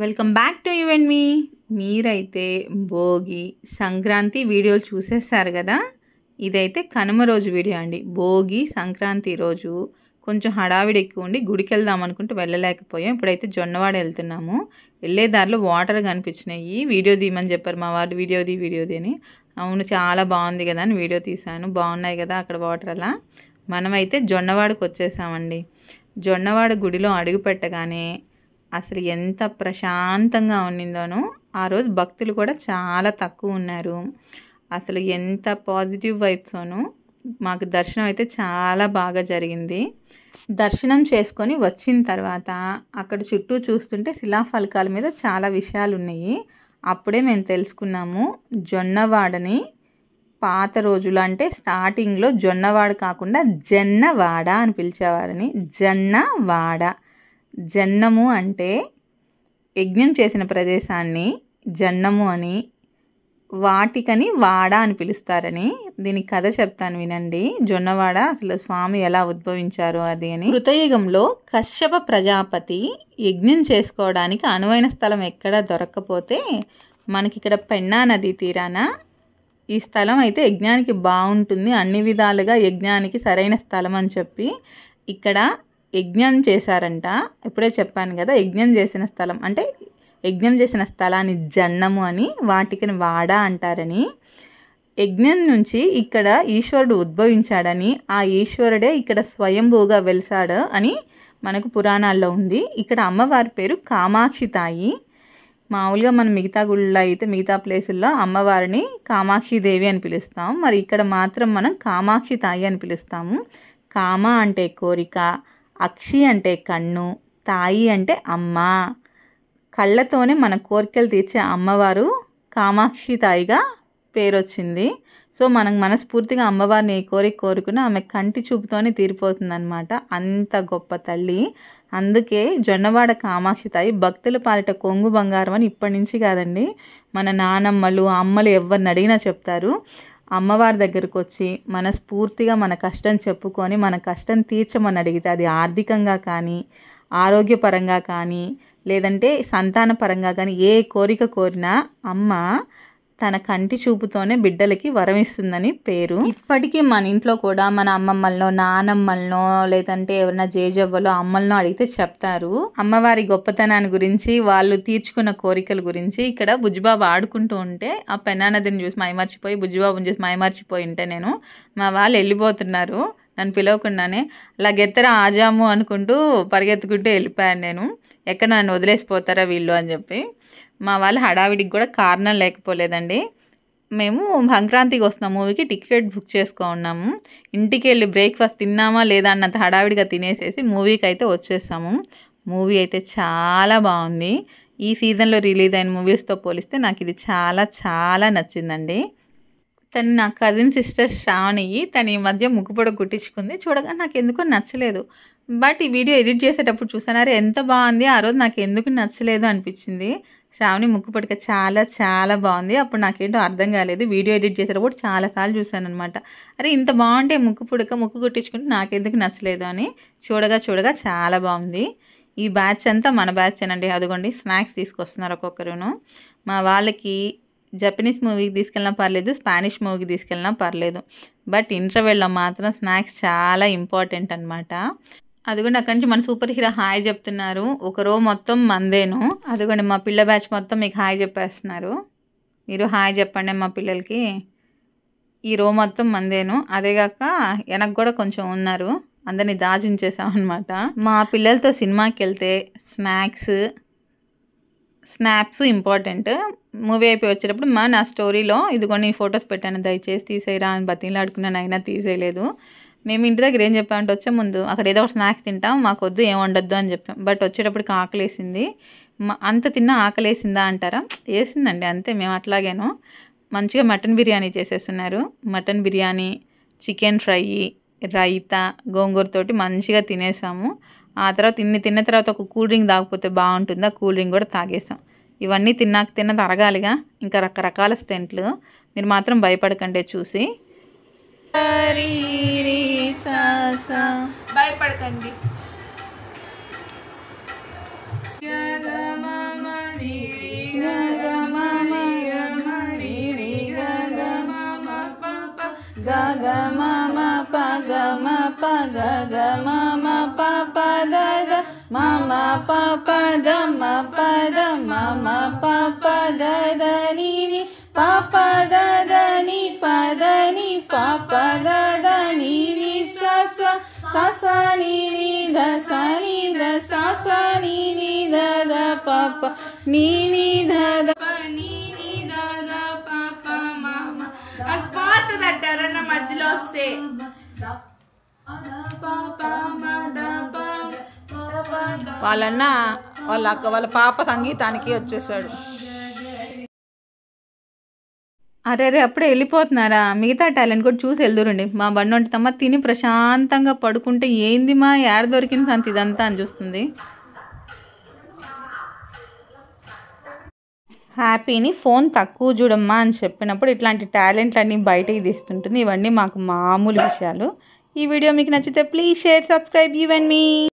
Welcome back to you and me. మీరైతే భోగి సంక్రాంతి వీడియోలు చూసేస్తారు కదా. ఇదైతే కనుమ రోజు వీడియో అండి. భోగి సంక్రాంతి రోజు కొంచెం హడావిడి ఎక్కువ ఉండి గుడికి వెళ్దాం అనుకుంటూ వెళ్ళలేకపోయాం. ఇప్పుడైతే జొన్నవాడ వెళ్తున్నాము. వెళ్ళే దారిలో వాటర్ కనిపించినాయి. వీడియో తీయమని చెప్పారు మా వాడు. వీడియోది అని. అవును, చాలా బాగుంది కదా అని వీడియో తీశాను. బాగున్నాయి కదా అక్కడ వాటర్. అలా మనమైతే జొన్నవాడకు వచ్చేసామండి. జొన్నవాడ గుడిలో అడుగు పెట్టగానే అసలు ఎంత ప్రశాంతంగా ఉండిందోనో. ఆ రోజు భక్తులు కూడా చాలా తక్కువ ఉన్నారు. అసలు ఎంత పాజిటివ్ వైబ్సోనో. మాకు దర్శనం అయితే చాలా బాగా జరిగింది. దర్శనం చేసుకొని వచ్చిన తర్వాత అక్కడ చుట్టూ చూస్తుంటే శిలాఫలకాల మీద చాలా విషయాలు ఉన్నాయి. అప్పుడే మేము తెలుసుకున్నాము, జొన్నవాడని పాత రోజులు అంటే స్టార్టింగ్లో జొన్నవాడ కాకుండా జన్నవాడ అని పిలిచేవారని. జన్నవాడ, జన్నము అంటే యజ్ఞం చేసిన ప్రదేశాన్ని జన్నము అని, వాటికని వాడ అని పిలుస్తారని. దీని కథ చెప్తాను వినండి. జొన్నవాడ అసలు స్వామి ఎలా ఉద్భవించారు అది అని. కృతయుగంలో కశ్యప ప్రజాపతి యజ్ఞం చేసుకోవడానికి అనువైన స్థలం ఎక్కడా దొరక్కపోతే మనకి ఇక్కడ పెన్నా నది తీరాన ఈ స్థలం అయితే యజ్ఞానికి బాగుంటుంది, అన్ని విధాలుగా యజ్ఞానికి సరైన స్థలం అని చెప్పి ఇక్కడ యజ్ఞం చేశారంట. ఇప్పుడే చెప్పాను కదా, యజ్ఞం చేసిన స్థలం అంటే యజ్ఞం చేసిన స్థలాన్ని జన్నము అని, వాటికని వాడ అంటారని. యజ్ఞం నుంచి ఇక్కడ ఈశ్వరుడు ఉద్భవించాడని, ఆ ఈశ్వరుడే ఇక్కడ స్వయంభూగా వెలిసాడు అని మనకు పురాణాల్లో ఉంది. ఇక్కడ అమ్మవారి పేరు కామాక్షి తాయి. మామూలుగా మనం మిగతా గుళ్ళలో అయితే మిగతా ప్లేసుల్లో అమ్మవారిని కామాక్షిదేవి అని పిలుస్తాం. మరి ఇక్కడ మాత్రం మనం కామాక్షి తాయి అని పిలుస్తాము. కామ అంటే కోరిక, అక్షి అంటే కన్ను, తాయి అంటే అమ్మ. కళ్ళతోనే మన కోరికలు తీర్చే అమ్మవారు కామాక్షి తాయిగా పేరు వచ్చింది. సో మనం మనస్ఫూర్తిగా అమ్మవారిని ఏ కోరిక కోరుకున్నా ఆమె కంటి చూపుతోనే తీరిపోతుంది అనమాట. అంత గొప్ప తల్లి. అందుకే జొన్నవాడ కామాక్షి తాయి భక్తుల పాలిట కొంగు బంగారం అని ఇప్పటి నుంచి కాదండి, మన నానమ్మలు అమ్మలు ఎవరిని అడిగినా చెప్తారు. అమ్మవారి దగ్గరకు వచ్చి మనస్ఫూర్తిగా మన కష్టం చెప్పుకొని మన కష్టం తీర్చమని అడిగితే, అది ఆర్థికంగా కానీ, ఆరోగ్యపరంగా కానీ, లేదంటే సంతానపరంగా కానీ ఏ కోరిక కోరినా అమ్మ తన కంటి చూపుతోనే బిడ్డలకి వరం ఇస్తుందని పేరు. ఇప్పటికీ మన ఇంట్లో కూడా మన అమ్మమ్మలనో నానమ్మలనో లేదంటే ఎవరైనా జేజవ్వలో అమ్మలనో అడిగితే చెప్తారు అమ్మవారి గొప్పతనాన్ని గురించి, వాళ్ళు తీర్చుకున్న కోరికల గురించి. ఇక్కడ బుజ్జిబాబు ఆడుకుంటూ ఉంటే ఆ పెన్నా నదిని చూసి మైమర్చిపోయి, బుజ్జిబాబుని చూసి మైమర్చిపోయి ఉంటే మా వాళ్ళు వెళ్ళిపోతున్నారు నన్ను పిలవకుండానే. అలా గెత్తర ఆజాము అనుకుంటూ పరిగెత్తుకుంటూ వెళ్ళిపోయాను నేను. ఎక్కడ నన్ను వదిలేసిపోతారా వీళ్ళు అని చెప్పి. మా వాళ్ళు హడావిడికి కూడా కారణం లేకపోలేదండి. మేము సంక్రాంతికి వస్తున్న మూవీకి టికెట్ బుక్ ఉన్నాము. ఇంటికి వెళ్ళి బ్రేక్ఫాస్ట్ తిన్నామా లేదా అన్నంత హడావిడిగా తినేసేసి మూవీకి అయితే వచ్చేసాము. మూవీ అయితే చాలా బాగుంది. ఈ సీజన్లో రిలీజ్ అయిన మూవీస్తో పోలిస్తే నాకు ఇది చాలా చాలా నచ్చిందండి. తను నా కజిన్ సిస్టర్ శ్రావణి. తను ఈ మధ్య ముక్కుపొడ కుట్టించుకుంది. చూడగా నాకు ఎందుకో నచ్చలేదు. బట్ ఈ వీడియో ఎడిట్ చేసేటప్పుడు చూసానారే ఎంత బాగుంది. ఆ రోజు నాకు ఎందుకు నచ్చలేదు అనిపించింది. శ్రావణి ముక్కుపొడక చాలా చాలా బాగుంది. అప్పుడు నాకేంటో అర్థం కాలేదు. వీడియో ఎడిట్ చేసేటప్పుడు చాలాసార్లు చూశాను అనమాట. అరే ఇంత బాగుంటే ముక్కు కుట్టించుకుంటే నాకెందుకు నచ్చలేదు అని. చూడగా చాలా బాగుంది. ఈ బ్యాచ్ అంతా మన బ్యాచ్ అనండి. అదిగోండి స్నాక్స్ తీసుకొస్తున్నారు ఒక్కొక్కరును. మా వాళ్ళకి జపనీస్ మూవీకి తీసుకెళ్ళినా పర్లేదు, స్పానిష్ మూవీకి తీసుకెళ్ళినా పర్లేదు, బట్ ఇంటర్వెల్లో మాత్రం స్నాక్స్ చాలా ఇంపార్టెంట్ అనమాట. అదిగోండి అక్కడి నుంచి మన సూపర్ హీరో హాయ్ చెప్తున్నారు. ఒక రో మొత్తం మందేను. అదిగోండి మా పిల్ల బ్యాచ్ మొత్తం మీకు హాయ్ చెప్పేస్తున్నారు. మీరు హాయ్ చెప్పండి మా పిల్లలకి. ఈ రో మొత్తం మందేను. అదేగాక వెనక్కి కూడా కొంచెం ఉన్నారు. అందరినీ దాచుంచేసామన్నమాట. మా పిల్లలతో సినిమాకి వెళ్తే స్నాప్స్ ఇంపార్టెంట్. మూవీ అయిపోయి వచ్చేటప్పుడు నా స్టోరీలో ఇదిగోండి ఫొటోస్ పెట్టాను, దయచేసి తీసేయరా అని బతిలాడుకున్నాను, అయినా తీసేయలేదు. మేము ఇంటి దగ్గర ఏం చెప్పామంటే వచ్చే ముందు అక్కడ ఏదో ఒక స్నాక్స్ తింటాం, మాకొద్దు ఏం వండొద్దు అని చెప్పాం. బట్ వచ్చేటప్పటికి ఆకలేసింది. అంత తిన్నా ఆకలేసిందా అంటారా, వేసిందండి అంతే. మేము అట్లాగేనో మంచిగా మటన్ బిర్యానీ చేసేస్తున్నారు. Mutton biryani, chicken fry, raita, గోంగూరతోటి మంచిగా తినేసాము. ఆ తర్వాత తిన్న తర్వాత ఒక కూల్ డ్రింక్ తాగిపోతే బాగుంటుంది. ఆ కూల్ డ్రింక్ కూడా తాగేసాం. ఇవన్నీ తిన్నది అరగాలిగా. ఇంకా రకరకాల స్టెంట్లు. మీరు మాత్రం భయపడకండి చూసి. భయపడకండి. గ మ మ ప గ మ ప గ గ మ మ ప ప ద ద మ మ ప ప ద మ ప ద మ మ ప ప ద ద ని ని ప ప ద ద ని ప ద ని ప ప ద ద ని ని స స స స ని ని ద స ని ద స స ని ని ద ద ప ప ని ని ద ద ప ని ని ద ద ప ప మ మ నాకు పోతుందట ఎవరన్నా మధ్యలో వస్తే వాళ్ళన్న వాళ్ళ అక్క వాళ్ళ పాప సంగీతానికి వచ్చేసాడు. అరే అప్పుడే వెళ్ళిపోతున్నారా? మిగతా టాలెంట్ కూడా చూసి వెళ్దురండి. మా బండి వంటితమ్మ తిని ప్రశాంతంగా పడుకుంటే ఏంది మా ఏడ దొరికింది అంత ఇదంతా అని చూస్తుంది. హ్యాపీని ఫోన్ తక్కువ చూడమ్మా అని చెప్పినప్పుడు ఇట్లాంటి టాలెంట్లన్నీ బయటకి తీస్తుంటుంది. ఇవన్నీ మాకు మామూలు విషయాలు. ఈ వీడియో మీకు నచ్చితే please share, subscribe you and me.